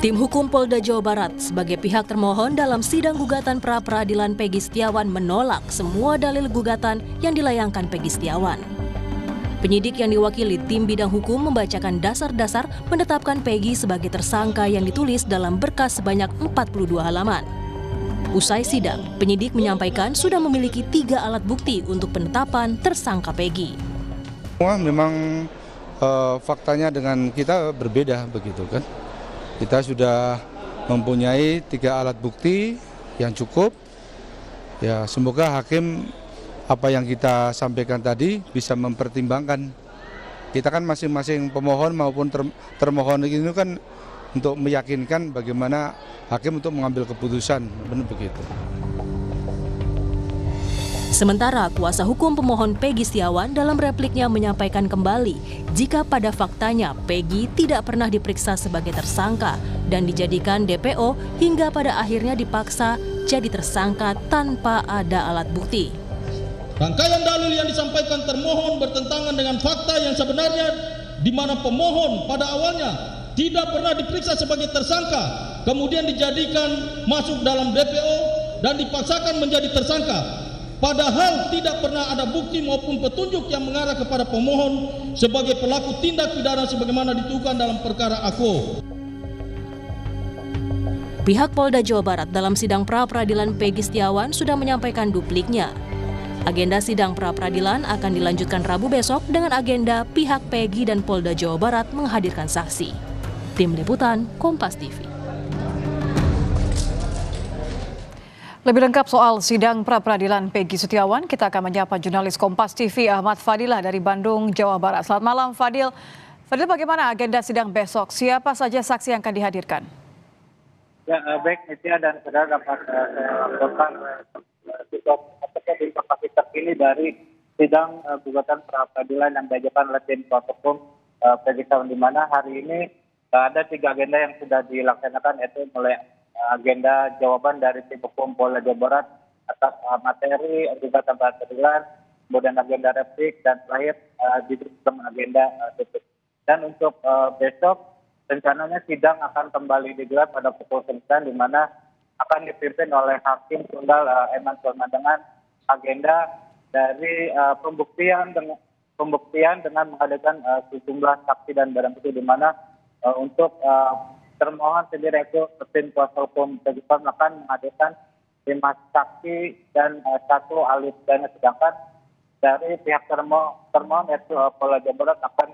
Tim Hukum Polda Jawa Barat sebagai pihak termohon dalam sidang gugatan pra-peradilan Peggy Setiawan menolak semua dalil gugatan yang dilayangkan Peggy Setiawan. Penyidik yang diwakili tim bidang hukum membacakan dasar-dasar menetapkan Peggy sebagai tersangka yang ditulis dalam berkas sebanyak 42 halaman. Usai sidang, penyidik menyampaikan sudah memiliki 3 alat bukti untuk penetapan tersangka Peggy. Memang faktanya dengan kita berbeda begitu kan. Kita sudah mempunyai 3 alat bukti yang cukup. Ya, semoga hakim apa yang kita sampaikan tadi bisa mempertimbangkan. Kita kan masing-masing pemohon maupun termohon ini kan untuk meyakinkan bagaimana hakim untuk mengambil keputusan, benar begitu. Sementara kuasa hukum pemohon Peggy Setiawan dalam repliknya menyampaikan kembali jika pada faktanya Peggy tidak pernah diperiksa sebagai tersangka dan dijadikan DPO hingga pada akhirnya dipaksa jadi tersangka tanpa ada alat bukti. Rangkaian dalil yang disampaikan termohon bertentangan dengan fakta yang sebenarnya di mana pemohon pada awalnya tidak pernah diperiksa sebagai tersangka, kemudian dijadikan masuk dalam DPO dan dipaksakan menjadi tersangka. Padahal tidak pernah ada bukti maupun petunjuk yang mengarah kepada pemohon sebagai pelaku tindak pidana sebagaimana ditentukan dalam perkara AKO. Pihak Polda Jawa Barat dalam sidang pra-peradilan Peggy Setiawan sudah menyampaikan dupliknya. Agenda sidang pra-peradilan akan dilanjutkan Rabu besok dengan agenda pihak Peggy dan Polda Jawa Barat menghadirkan saksi. Tim Liputan, Kompas TV. Lebih lengkap soal sidang pra-peradilan Peggy Setiawan, kita akan menyapa jurnalis Kompas TV Ahmad Fadilah dari Bandung, Jawa Barat. Selamat malam Fadil. Fadil, bagaimana agenda sidang besok? Siapa saja saksi yang akan dihadirkan? Ya, baik, Nitya dan saudara dapat saya laporkan informasi terkini dari sidang gugatan pra-peradilan yang diajukan oleh tim kuasa hukum Peggy Setiawan, di mana hari ini ada 3 agenda yang sudah dilaksanakan, yaitu mulai agenda jawaban dari tim hukum Polda Jawa Barat atas materi gugatan pra-peradilan, kemudian agenda replik, dan terakhir ditutup agenda tutup. Dan untuk besok rencananya sidang akan kembali digelar pada pukul 9, di mana akan dipimpin oleh Hakim Tunggal Eman Sulaiman dengan agenda dari pembuktian dengan menghadirkan sejumlah saksi dan barang bukti, di mana untuk termohon sendiri yaitu tim kuasa hukum Peggy Setiawan akan menghadirkan 5 saksi dan 1 ahli pidana, sedangkan dari pihak termohon yaitu Polda Jawa Barat akan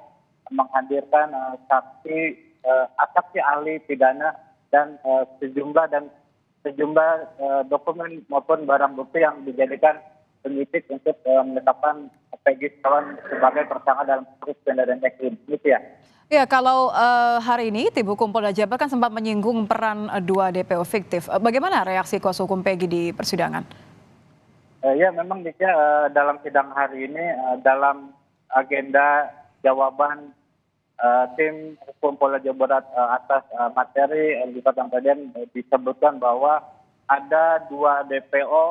menghadirkan saksi ahli pidana dan sejumlah dokumen maupun barang bukti yang dijadikan penyidik untuk menetapkan Peggy Setiawan sebagai tersangka dalam kasus penodaan agama. Itu ya. Ya, kalau hari ini tim hukum Polda Jabar kan sempat menyinggung peran 2 DPO fiktif. Bagaimana reaksi kuasa hukum Peggy di persidangan? Ya, memang dalam sidang hari ini dalam agenda jawaban tim hukum Polda Jawa Barat atas materi gugatan pra-peradilan disebutkan bahwa ada 2 DPO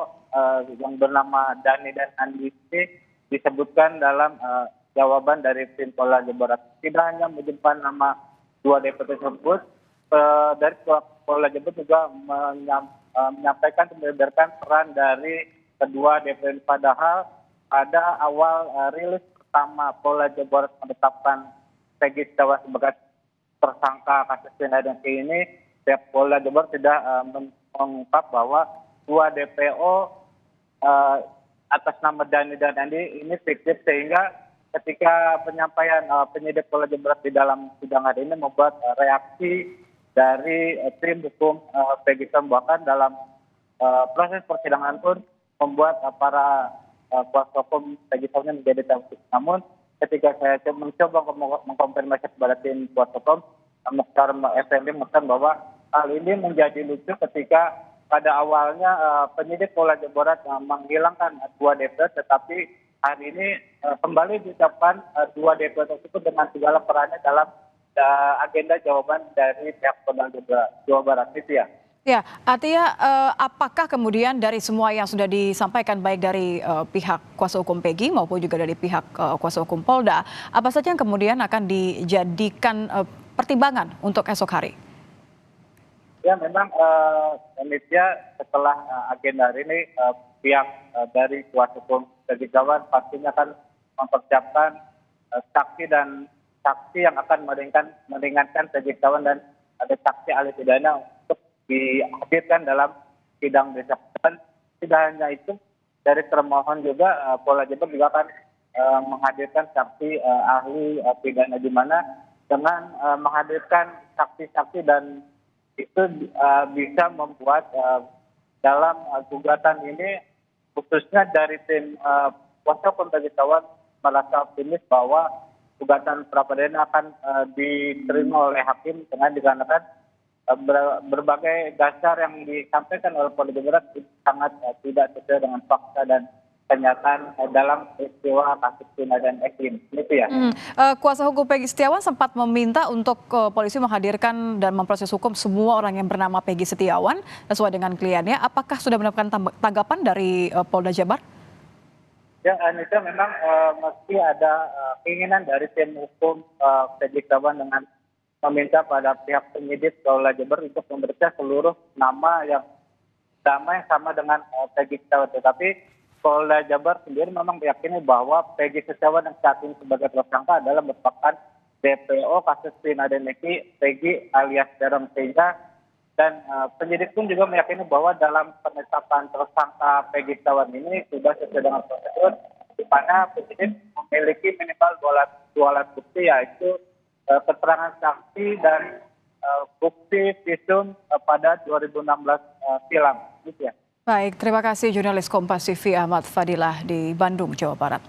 yang bernama Dani dan Andi disebutkan dalam jawaban dari tim Polda Jawa Barat. Tidak hanya menyebutkan nama 2 DPO tersebut, dari Polda Jawa Barat juga menyampaikan membeberkan peran dari kedua DPO, padahal pada awal rilis pertama Polda Jawa Barat menetapkan Peggy Setiawan sebagai tersangka kasus penodaan agama ini, pihak Polda Jawa Barat sudah mengungkap bahwa 2 DPO atas nama Dani dan Andi ini fiktif, sehingga ketika penyampaian penyidik Polda Jawa Barat di dalam sidang hari ini membuat reaksi dari tim hukum Peggy Setiawan, bahkan dalam proses persidangan pun membuat para kuasa hukum Peggy Setiawan menjadi takut. Namun ketika saya mencoba mengkonfirmasi kepada tim kuasa hukum Mukhtar Effendi mengatakan bahwa hal ini menjadi lucu ketika pada awalnya penyidik Polda Jawa Barat menghilangkan 2 DPO, tetapi hari ini kembali diucapkan 2 DPO tersebut dengan segala perannya dalam agenda jawaban dari pihak Polda Jawa Barat. Itu ya. Ya, artinya apakah kemudian dari semua yang sudah disampaikan baik dari pihak kuasa hukum Peggy maupun juga dari pihak kuasa hukum Polda, apa saja yang kemudian akan dijadikan pertimbangan untuk esok hari? Ya memang panitia setelah agenda hari ini pihak dari kuasa hukum Peggy Setiawan pastinya akan mempersiapkan saksi dan saksi yang akan meringankan Peggy Setiawan dan ada saksi ahli pidana untuk dihadirkan dalam sidang besok. Dan tidak hanya itu, dari termohon juga Polda Jabar juga akan menghadirkan saksi ahli pidana di mana dengan menghadirkan saksi-saksi dan itu bisa membuat dalam gugatan ini khususnya dari tim kuasa hukum Peggy Setiawan merasa optimis bahwa gugatan pra peradilan akan diterima oleh hakim dengan dikarenakan berbagai dasar yang disampaikan oleh Polda Jabar sangat tidak sesuai dengan fakta dan kenyataan dalam peristiwa kasus Vina dan Eki. Itu ya. Kuasa hukum Peggy Setiawan sempat meminta untuk polisi menghadirkan dan memproses hukum semua orang yang bernama Peggy Setiawan sesuai dengan kliennya. Apakah sudah mendapatkan tanggapan dari Polda Jabar? Ya, Anissa, memang meski ada keinginan dari tim hukum Peggy Setiawan dengan meminta pada pihak penyidik Polda Jabar untuk memeriksa seluruh nama yang sama dengan Peggy Setiawan, tetapi Polda Jabar sendiri memang meyakini bahwa Peggy Setiawan yang saat ini sebagai tersangka adalah merupakan DPO kasus Vina dan Eki, Peggy alias Darren Teja, dan penyidik pun juga meyakini bahwa dalam penetapan tersangka Peggy Setiawan ini sudah sesuai dengan prosedur, di mana penyidik memiliki minimal dua alat bukti, yaitu keterangan saksi dan bukti visum pada 2016 silam. Gitu ya. Baik, terima kasih jurnalis Kompas TV Ahmad Fadilah di Bandung, Jawa Barat.